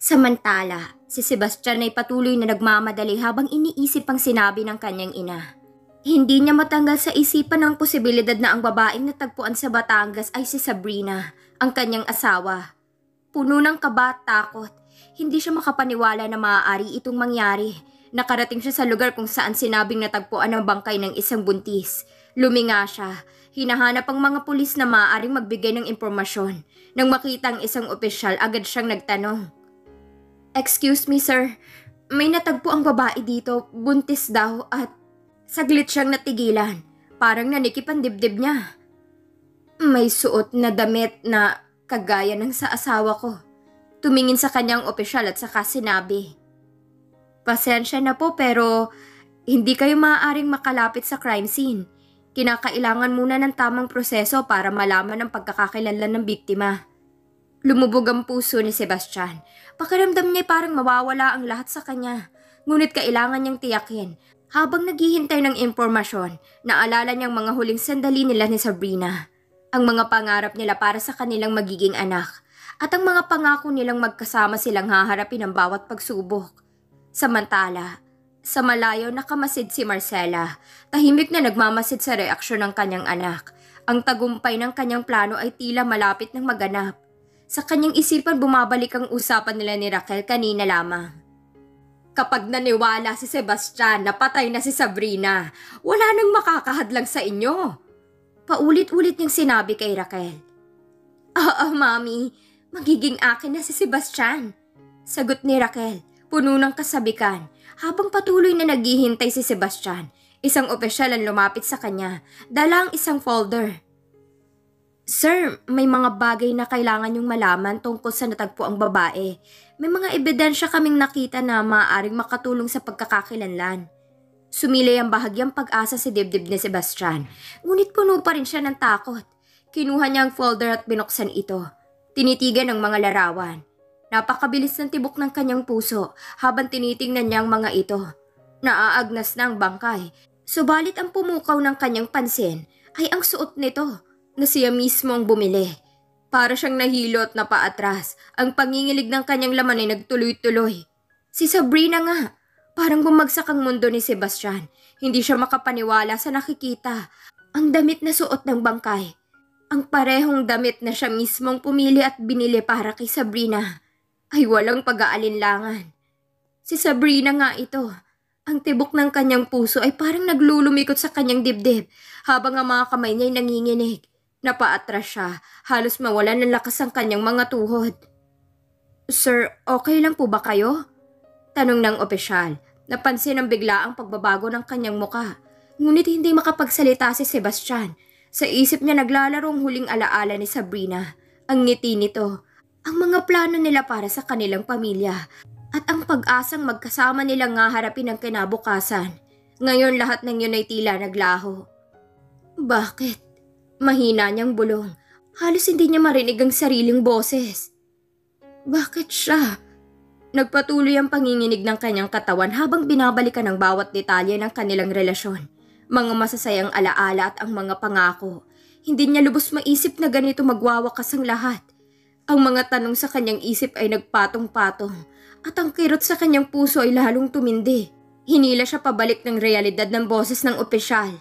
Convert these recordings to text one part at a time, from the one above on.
Samantala, si Sebastian ay patuloy na nagmamadali habang iniisip ang sinabi ng kanyang ina. Hindi niya matanggal sa isipan ang posibilidad na ang babaeng natagpuan sa Batangas ay si Sabrina, ang kanyang asawa. Puno ng kaba at takot, hindi siya makapaniwala na maaari itong mangyari. Nakarating siya sa lugar kung saan sinabing natagpuan ang bangkay ng isang buntis. Luminga siya. Hinahanap ang mga pulis na maaaring magbigay ng impormasyon. Nang makita ang isang opisyal, agad siyang nagtanong. "Excuse me, sir. May natagpo ang babae dito, buntis daw at..." Saglit siyang natigilan. Parang nanikip ang dibdib niya. May suot na damit na kagaya ng sa asawa ko. Tumingin sa kanyang opisyal at saka sinabi, "Pasensya na po pero hindi kayo maaaring makalapit sa crime scene. Kinakailangan muna ng tamang proseso para malaman ang pagkakakilanlan ng biktima." Lumubog ang puso ni Sebastian. Pakiramdam niya parang mawawala ang lahat sa kanya. Ngunit kailangan niyang tiyakin. Habang naghihintay ng impormasyon, naalala niyang mga huling sandali nila ni Sabrina. Ang mga pangarap nila para sa kanilang magiging anak. At ang mga pangako nilang magkasama silang haharapin ang bawat pagsubok. Samantala, sa malayo nakamasid si Marcela. Tahimik na nagmamasid sa reaksyon ng kanyang anak. Ang tagumpay ng kanyang plano ay tila malapit ng maganap. Sa kanyang isipan bumabalik ang usapan nila ni Raquel kanina lamang. Kapag naniwala si Sebastian na patay na si Sabrina, wala nang makakahadlang sa inyo. Paulit-ulit niyang sinabi kay Raquel. Mami, magiging akin na si Sebastian. Sagot ni Raquel, puno ng kasabikan. Habang patuloy na naghihintay si Sebastian, isang opisyal ang lumapit sa kanya, dala ang isang folder. "Sir, may mga bagay na kailangan niyong malaman tungkol sa natagpo ang babae. May mga ebidensya kaming nakita na maaaring makatulong sa pagkakakilanlan." Sumilay ang bahagyang pag-asa sa dibdib ni Sebastian, ngunit puno pa rin siya ng takot. Kinuha niya ang folder at binuksan ito. Tinitigan ang mga larawan. Napakabilis ng tibok ng kanyang puso habang tinitingnan niya ang mga ito. Naaagnas na ang bangkay, subalit ang pumukaw ng kanyang pansin ay ang suot nito. Na siya mismo ang bumili. Para siyang nahilo at napaatras. Ang pangingilig ng kanyang laman ay nagtuloy-tuloy. Si Sabrina nga. Parang bumagsak ang mundo ni Sebastian. Hindi siya makapaniwala sa nakikita. Ang damit na suot ng bangkay. Ang parehong damit na siya mismong pumili at binili para kay Sabrina. Ay walang pag-aalinlangan. Si Sabrina nga ito. Ang tibok ng kanyang puso ay parang naglulumikot sa kanyang dibdib habang ang mga kamay niya ay nanginginig. Napaatras siya, halos mawalan ng lakas ang kanyang mga tuhod. "Sir, okay lang po ba kayo?" Tanong ng opisyal. Napansin ang biglaang pagbabago ng kanyang muka. Ngunit hindi makapagsalita si Sebastian. Sa isip niya naglalaro ang huling alaala ni Sabrina. Ang ngiti nito, ang mga plano nila para sa kanilang pamilya, at ang pag-asang magkasama nilang haharapin ang kinabukasan. Ngayon lahat ng yun ay tila naglaho. "Bakit?" Mahina niyang bulong. Halos hindi niya marinig ang sariling boses. "Bakit siya?" Nagpatuloy ang panginginig ng kanyang katawan habang binabalikan ang bawat detalye ng kanilang relasyon. Mga masasayang alaala at ang mga pangako. Hindi niya lubos maisip na ganito magwawakas ang lahat. Ang mga tanong sa kanyang isip ay nagpatong-patong at ang kirot sa kanyang puso ay lalong tumindi. Hinila siya pabalik ng realidad ng boses ng opisyal.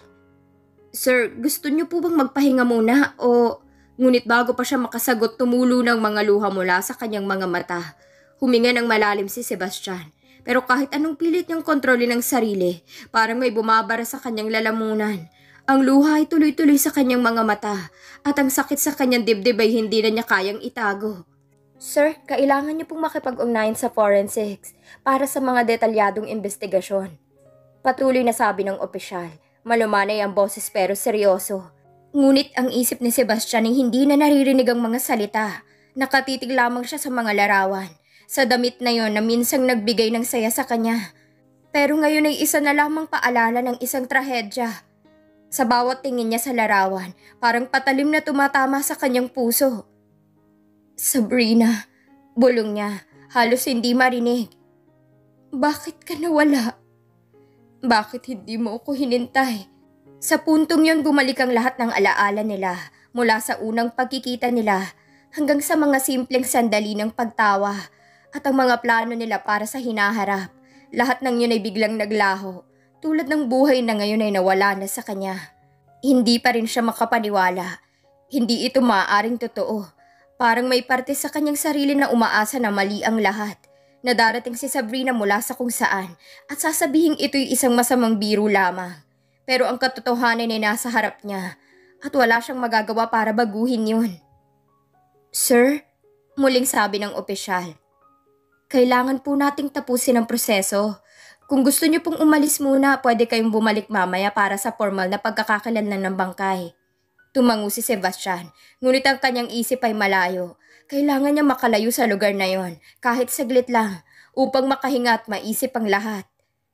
"Sir, gusto niyo po bang magpahinga muna o..." Ngunit bago pa siya makasagot, tumulo ng mga luha mula sa kanyang mga mata. Huminga ng malalim si Sebastian. Pero kahit anong pilit niyang kontrolin ang sarili, parang may bumabara sa kanyang lalamunan. Ang luha ay tuloy-tuloy sa kanyang mga mata at ang sakit sa kanyang dibdib ay hindi na niya kayang itago. "Sir, kailangan niyo pong makipag-ugnayan sa forensics para sa mga detalyadong investigasyon." Patuloy na sabi ng opisyal. Malumanay ang boses pero seryoso. Ngunit ang isip ni Sebastian ay hindi na naririnig ang mga salita. Nakatitig lamang siya sa mga larawan. Sa damit na yon na minsang nagbigay ng saya sa kanya. Pero ngayon ay isa na lamang paalala ng isang trahedya. Sa bawat tingin niya sa larawan, parang patalim na tumatama sa kanyang puso. "Sabrina," bulong niya, halos hindi marinig. "Bakit ka nawala? Bakit hindi mo ako hinintay?" Sa puntong yon bumalik ang lahat ng alaala nila, mula sa unang pagkikita nila hanggang sa mga simpleng sandali ng pagtawa. At ang mga plano nila para sa hinaharap, lahat ng yun ay biglang naglaho, tulad ng buhay na ngayon ay nawala na sa kanya. Hindi pa rin siya makapaniwala. Hindi ito maaaring totoo. Parang may parte sa kanyang sarili na umaasa na mali ang lahat. Na darating si Sabrina mula sa kung saan at sasabihin ito'y isang masamang biro lamang. Pero ang katotohanan ay nasa harap niya at wala siyang magagawa para baguhin yun. Sir, muling sabi ng opisyal. Kailangan po nating tapusin ang proseso. Kung gusto niyo pong umalis muna, pwede kayong bumalik mamaya para sa formal na pagkakakilanlan ng bangkay. Tumango si Sebastian, ngunit ang kanyang isip ay malayo. Kailangan niya makalayo sa lugar na yon, kahit saglit lang, upang makahinga at maisip ang lahat.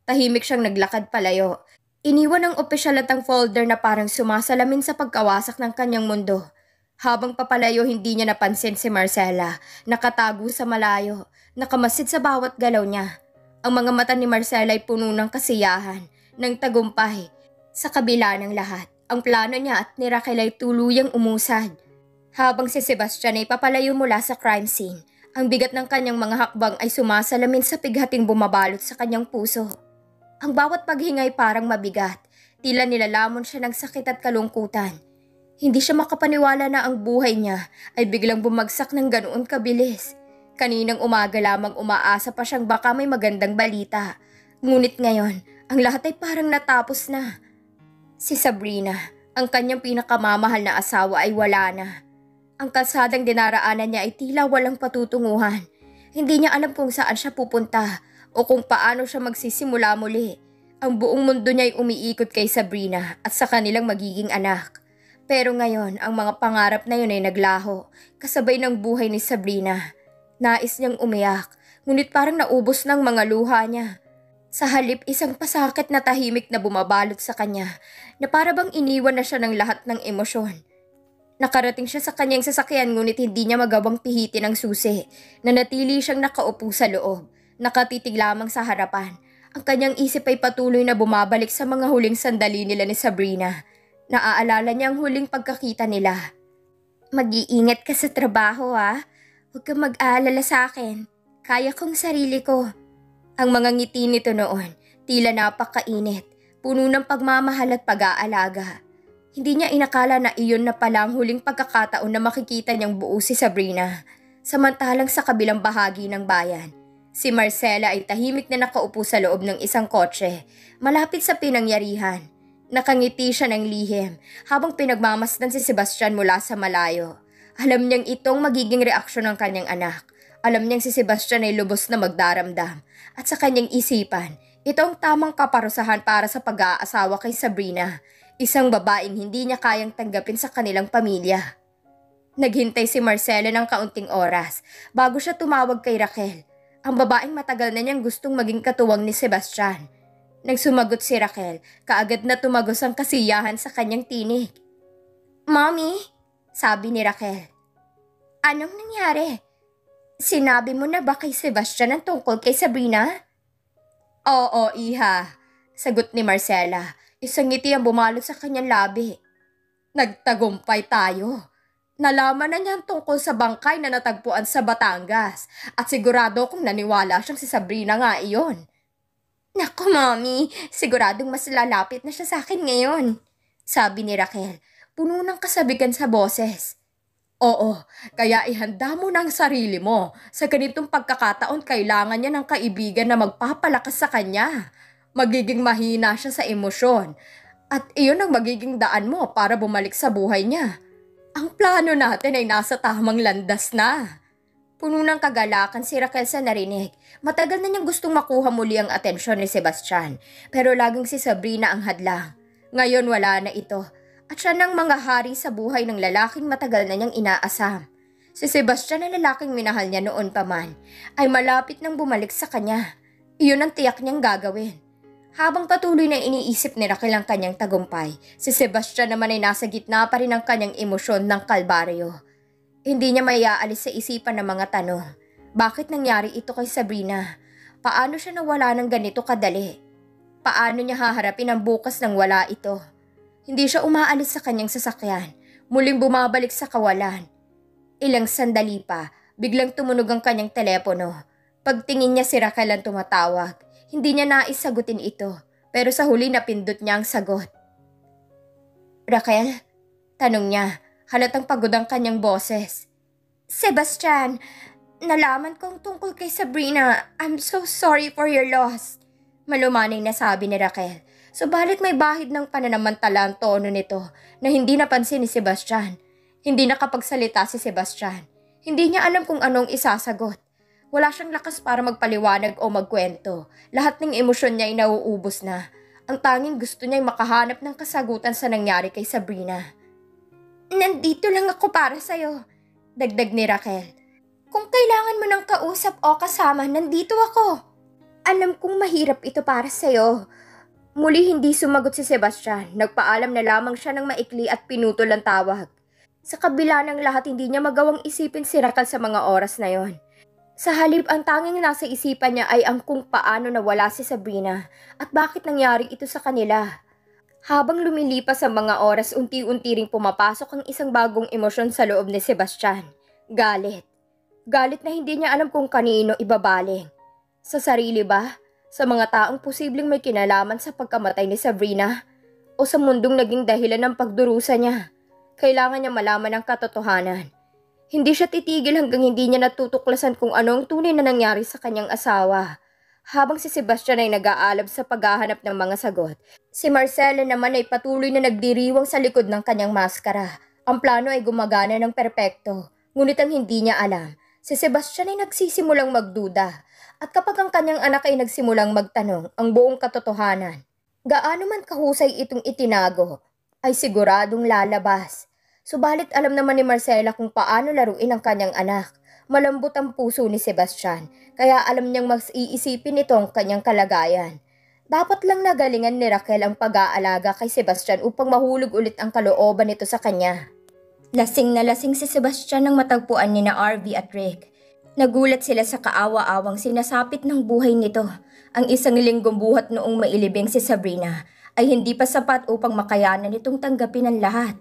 Tahimik siyang naglakad palayo. Iniwan ng opisyal at ang folder na parang sumasalamin sa pagkawasak ng kanyang mundo. Habang papalayo, hindi niya napansin si Marcela, nakatago sa malayo, nakamasid sa bawat galaw niya. Ang mga mata ni Marcela ay puno ng kasiyahan, ng tagumpay. Sa kabila ng lahat, ang plano niya at ni Raquel ay tuluyang umusad. Habang si Sebastian ay papalayo mula sa crime scene, ang bigat ng kanyang mga hakbang ay sumasalamin sa pighating bumabalot sa kanyang puso. Ang bawat paghinga ay parang mabigat, tila nilalamon siya ng sakit at kalungkutan. Hindi siya makapaniwala na ang buhay niya ay biglang bumagsak ng ganoon kabilis. Kaninang umaga lamang umaasa pa siyang baka may magandang balita. Ngunit ngayon, ang lahat ay parang natapos na. Si Sabrina, ang kanyang pinakamamahal na asawa ay wala na. Ang kalsadang dinaraanan niya ay tila walang patutunguhan. Hindi niya alam kung saan siya pupunta o kung paano siya magsisimula muli. Ang buong mundo niya ay umiikot kay Sabrina at sa kanilang magiging anak. Pero ngayon, ang mga pangarap na yun ay naglaho, kasabay ng buhay ni Sabrina. Nais niyang umiyak, ngunit parang naubos ng mga luha niya. Sa halip, isang pasakit na tahimik na bumabalot sa kanya, na para bang iniwan na siya ng lahat ng emosyon. Nakarating siya sa kanyang sasakyan ngunit hindi niya magawang pihitin ang susi. Nanatili siyang nakaupo sa loob, nakatitig lamang sa harapan. Ang kanyang isip ay patuloy na bumabalik sa mga huling sandali nila ni Sabrina. Naaalala niya ang huling pagkakita nila. Mag-iingat ka sa trabaho ha. Huwag kang mag-aalala sa akin. Kaya kong sarili ko. Ang mga ngiti nito noon, tila napakainit, puno ng pagmamahal at pag-aalaga. Hindi niya inakala na iyon na pala ang huling pagkakataon na makikita niyang buo si Sabrina. Samantalang sa kabilang bahagi ng bayan, si Marcela ay tahimik na nakaupo sa loob ng isang kotse, malapit sa pinangyarihan. Nakangiti siya ng lihim habang pinagmamasdan si Sebastian mula sa malayo. Alam niyang itong magiging reaksyon ng kanyang anak. Alam niyang si Sebastian ay lubos na magdaramdam. At sa kanyang isipan, ito ang tamang kaparusahan para sa pag-aasawa kay Sabrina. Isang babaeng hindi niya kayang tanggapin sa kanilang pamilya. Naghintay si Marcela ng kaunting oras bago siya tumawag kay Raquel, ang babaeng matagal na niyang gustong maging katuwang ni Sebastian. Nang sumagot si Raquel, kaagad na tumagos ang kasiyahan sa kanyang tinig. "Mommy," sabi ni Raquel. "Anong nangyari? Sinabi mo na ba kay Sebastian ang tungkol kay Sabrina?" "Oo, iha," sagot ni Marcela. Isang ngiti ang bumalot sa kanyang labi. "Nagtagumpay tayo. Nalaman na niya ang tungkol sa bangkay na natagpuan sa Batangas at sigurado kung naniwala siyang si Sabrina nga iyon." "Naku, Mommy, siguradong mas lalapit na siya sa akin ngayon," sabi ni Raquel, puno ng kasabigan sa boses. "Oo, kaya ihanda mo ng sarili mo. Sa ganitong pagkakataon kailangan niya ng kaibigan na magpapalakas sa kanya. Magiging mahina siya sa emosyon. At iyon ang magiging daan mo para bumalik sa buhay niya. Ang plano natin ay nasa tamang landas na." Puno ng kagalakan si Raquel sa narinig. Matagal na niyang gustong makuha muli ang atensyon ni Sebastian. Pero laging si Sabrina ang hadlang. Ngayon wala na ito. At siya ng mga hari sa buhay ng lalaking matagal na niyang inaasam. Si Sebastian na lalaking minahal niya noon pa man, ay malapit nang bumalik sa kanya. Iyon ang tiyak niyang gagawin. Habang patuloy na iniisip ni Raquel ang kanyang tagumpay, si Sebastian naman ay nasa gitna pa rin ng kanyang emosyon ng kalbaryo. Hindi niya maiaalis sa isipan ng mga tanong. Bakit nangyari ito kay Sabrina? Paano siya nawala ng ganito kadali? Paano niya haharapin ang bukas nang wala ito? Hindi siya umaalis sa kanyang sasakyan. Muling bumabalik sa kawalan. Ilang sandali pa, biglang tumunog ang kanyang telepono. Pagtingin niya si Raquel ang tumatawag. Hindi niya nais sagutin ito, pero sa huli napindot niya ang sagot. Raquel? Tanong niya, halatang pagod ang kanyang boses. Sebastian, nalaman kong tungkol kay Sabrina. I'm so sorry for your loss. Malumanay na sabi ni Raquel. Subalit may bahid ng pananamantala ang tono nito na hindi napansin ni Sebastian. Hindi nakapagsalita si Sebastian. Hindi niya alam kung anong isasagot. Wala siyang lakas para magpaliwanag o magkwento. Lahat ng emosyon niya ay nauubos na. Ang tanging gusto niya ay makahanap ng kasagutan sa nangyari kay Sabrina. Nandito lang ako para sa'yo, dagdag ni Raquel. Kung kailangan mo ng kausap o kasama, nandito ako. Alam kong mahirap ito para sa'yo. Muli hindi sumagot si Sebastian. Nagpaalam na lamang siya ng maikli at pinutol ang tawag. Sa kabila ng lahat, hindi niya magawang isipin si Raquel sa mga oras na yon. Sa halip, ang tanging nasa isipan niya ay ang kung paano nawala si Sabrina at bakit nangyari ito sa kanila. Habang lumilipas ang mga oras, unti-unti ring pumapasok ang isang bagong emosyon sa loob ni Sebastian. Galit. Galit na hindi niya alam kung kanino ibabaling. Sa sarili ba? Sa mga taong posibleng may kinalaman sa pagkamatay ni Sabrina? O sa mundong naging dahilan ng pagdurusa niya? Kailangan niya malaman ang katotohanan. Hindi siya titigil hanggang hindi niya natutuklasan kung anong tunay na nangyari sa kanyang asawa. Habang si Sebastian ay nag-aalab sa paghahanap ng mga sagot, si Marcela naman ay patuloy na nagdiriwang sa likod ng kanyang maskara. Ang plano ay gumagana ng perpekto, ngunit ang hindi niya alam, si Sebastian ay nagsisimulang magduda. At kapag ang kanyang anak ay nagsimulang magtanong ang buong katotohanan, gaano man kahusay itong itinago, ay siguradong lalabas. Subalit alam naman ni Marcela kung paano laruin ang kanyang anak. Malambot ang puso ni Sebastian, kaya alam niyang mas iisipin ito ang kanyang kalagayan. Dapat lang nagalingan ni Raquel ang pag-aalaga kay Sebastian upang mahulog ulit ang kalooban nito sa kanya. Lasing na lasing si Sebastian nang matagpuan ni na RV at Rick. Nagulat sila sa kaawa-awang sinasapit ng buhay nito. Ang isang linggong buhat noong mailibing si Sabrina ay hindi pa sapat upang makayanan nitong tanggapin ang lahat.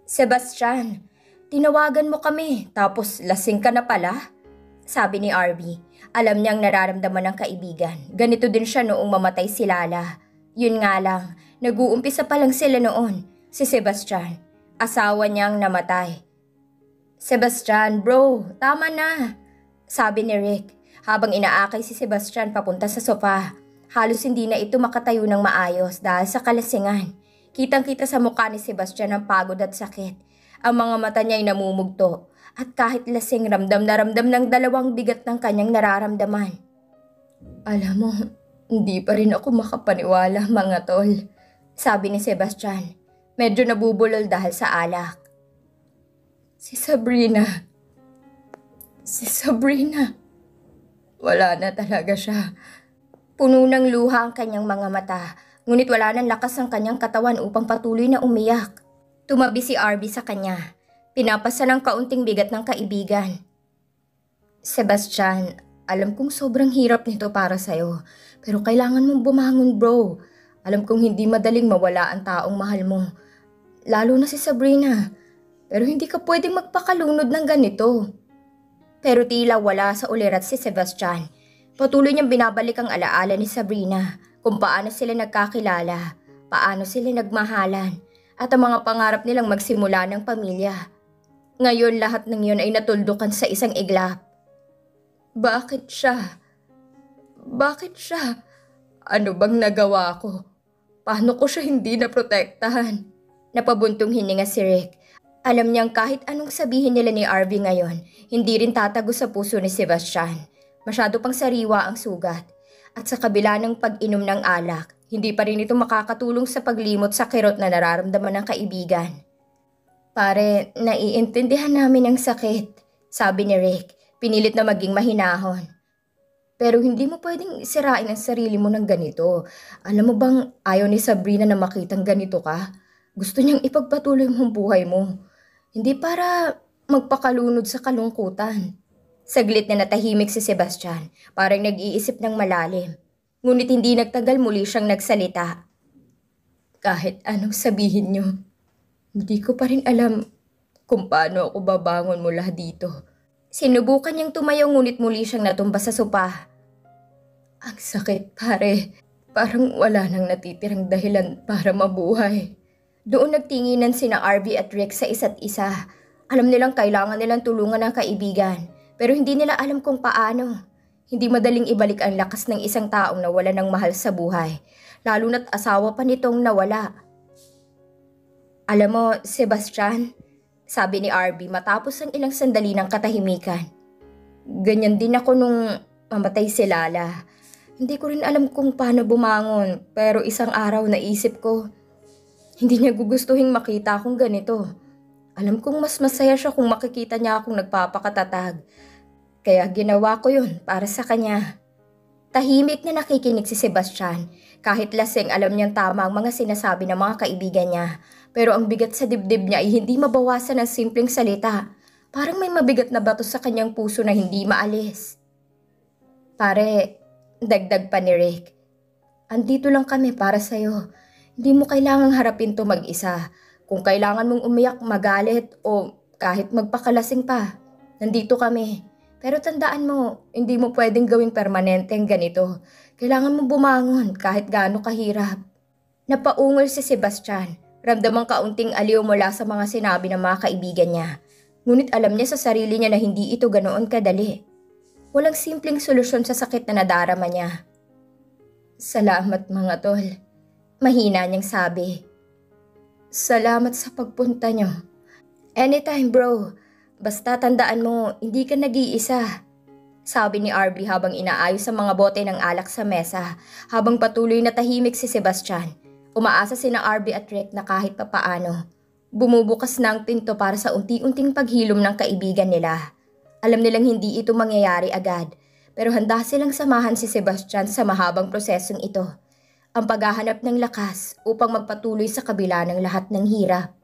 Sebastian, tinawagan mo kami tapos lasing ka na pala? Sabi ni RV. Alam niyang nararamdaman ng kaibigan. Ganito din siya noong mamatay si Lala. Yun nga lang, nag-uumpisa pa lang sila noon. Si Sebastian, asawa niyang namatay. Sebastian, bro, tama na, sabi ni Rick. Habang inaakay si Sebastian papunta sa sofa. Halos hindi na ito makatayo ng maayos dahil sa kalasingan. Kitang-kita sa mukha ni Sebastian ang pagod at sakit. Ang mga mata niya ay namumugto at kahit lasing ramdam na ramdam ng dalawang bigat ng kanyang nararamdaman. Alam mo, hindi pa rin ako makapaniwala mga tol, sabi ni Sebastian. Medyo nabubulol dahil sa alak. Si Sabrina. Wala na talaga siya. Puno ng luha ang kanyang mga mata. Ngunit wala nang lakas ang kanyang katawan upang patuloy na umiyak. Tumabi si RV sa kanya. Pinapasa ng kaunting bigat ng kaibigan. Sebastian, alam kong sobrang hirap nito para sa'yo. Pero kailangan mong bumangon, bro. Alam kong hindi madaling mawala ang taong mahal mo. Lalo na si Sabrina. Pero hindi ka pwedeng magpakalunod ng ganito. Pero tila wala sa ulirat si Sebastian. Patuloy niyang binabalik ang alaala ni Sabrina. Kung paano sila nagkakilala, paano sila nagmahalan, at ang mga pangarap nilang magsimula ng pamilya. Ngayon lahat ng yun ay natuldukan sa isang iglap. Bakit siya? Ano bang nagawa ko? Paano ko siya hindi naprotektahan? Napabuntong hininga si Rick. Alam niyang kahit anong sabihin nila ni RV ngayon, hindi rin tatago sa puso ni Sebastian. Masyado pang sariwa ang sugat. At sa kabila ng pag-inom ng alak, hindi pa rin ito makakatulong sa paglimot sa kirot na nararamdaman ng kaibigan. Pare, naiintindihan namin ang sakit, sabi ni Rick, pinilit na maging mahinahon. Pero hindi mo pwedeng sirain ang sarili mo ng ganito. Alam mo bang ayaw ni Sabrina na makitang ganito ka? Gusto niyang ipagpatuloy mo ang buhay mo. Hindi para magpakalunod sa kalungkutan. Saglit na natahimik si Sebastian, parang nag-iisip ng malalim. Ngunit hindi nagtagal muli siyang nagsalita. Kahit anong sabihin niyo, hindi ko pa rin alam kung paano ako babangon mula dito. Sinubukan niyang tumayo ngunit muli siyang natumba sa sopa. Ang sakit, pare. Parang wala nang natitirang dahilan para mabuhay. Doon nagtinginan sina RV at Rick sa isa't isa. Alam nilang kailangan nilang tulungan ng kaibigan, pero hindi nila alam kung paano. Hindi madaling ibalik ang lakas ng isang taong nawala ng mahal sa buhay, lalo na't asawa pa nitong nawala. Alam mo, Sebastian, sabi ni RV matapos ang ilang sandali ng katahimikan. Ganyan din ako nung mamatay si Lala. Hindi ko rin alam kung paano bumangon, pero isang araw naisip ko, hindi niya gugustuhin makita akong ganito. Alam kong mas masaya siya kung makikita niya akong nagpapakatatag. Kaya ginawa ko yun para sa kanya. Tahimik na nakikinig si Sebastian. Kahit lasing alam niyang tama ang mga sinasabi ng mga kaibigan niya. Pero ang bigat sa dibdib niya ay hindi mabawasan ng simpleng salita. Parang may mabigat na bato sa kanyang puso na hindi maalis. Pare, dagdag pa ni Rick. Andito lang kami para sa'yo. Hindi mo kailangang harapin to mag-isa. Kung kailangan mong umiyak, magalit o kahit magpakalasing pa, nandito kami. Pero tandaan mo, hindi mo pwedeng gawing permanente ang ganito. Kailangan mong bumangon kahit gaano kahirap. Napaungol si Sebastian. Ramdamang kaunting aliw mula sa mga sinabi ng mga kaibigan niya. Ngunit alam niya sa sarili niya na hindi ito ganoon kadali. Walang simpleng solusyon sa sakit na nadarama niya. Salamat mga tol. Mahina niyang sabi. Salamat sa pagpunta niyo. Anytime bro. Basta tandaan mo, hindi ka nag-iisa. Sabi ni RV habang inaayos ang mga bote ng alak sa mesa habang patuloy na tahimik si Sebastian. Umaasa sina RV at Rick na kahit papaano. Bumubukas na ang pinto para sa unti-unting paghilom ng kaibigan nila. Alam nilang hindi ito mangyayari agad, pero handa silang samahan si Sebastian sa mahabang prosesong ito. Ang paghahanap ng lakas upang magpatuloy sa kabila ng lahat ng hirap.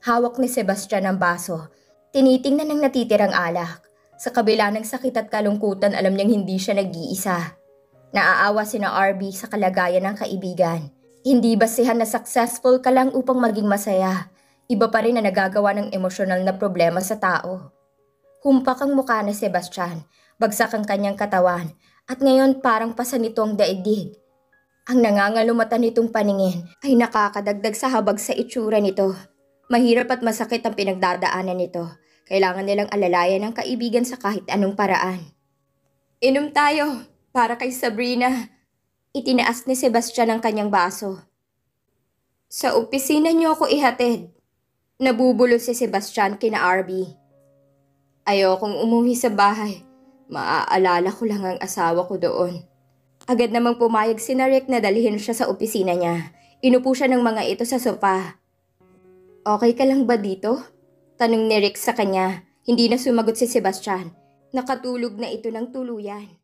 Hawak ni Sebastian ang baso. Tinitingnan ng natitirang alak. Sa kabila ng sakit at kalungkutan, alam niyang hindi siya nag-iisa. Naaawa sina RV sa kalagayan ng kaibigan. Hindi basihan na successful ka lang upang maging masaya. Iba pa rin na nagagawa ng emosyonal na problema sa tao. Humpak ang mukha ni Sebastian, bagsak ang kanyang katawan, at ngayon parang pasan nito ang daigdig. Ang nangangalumatan nitong paningin ay nakakadagdag sa habag sa itsura nito. Mahirap at masakit ang pinagdadaanan nito. Kailangan nilang alalayan ang kaibigan sa kahit anong paraan. Inom tayo, para kay Sabrina. Itinaas ni Sebastian ang kanyang baso. Sa opisina niyo ako ihatid. Nabubulol si Sebastian kina RV. Ayokong umuwi sa bahay. Maaalala ko lang ang asawa ko doon. Agad namang pumayag si Rick na dalhin siya sa opisina niya. Inupo siya ng mga ito sa sopa. Okay ka lang ba dito? Tanong ni Rick sa kanya. Hindi na sumagot si Sebastian. Nakatulog na ito ng tuluyan.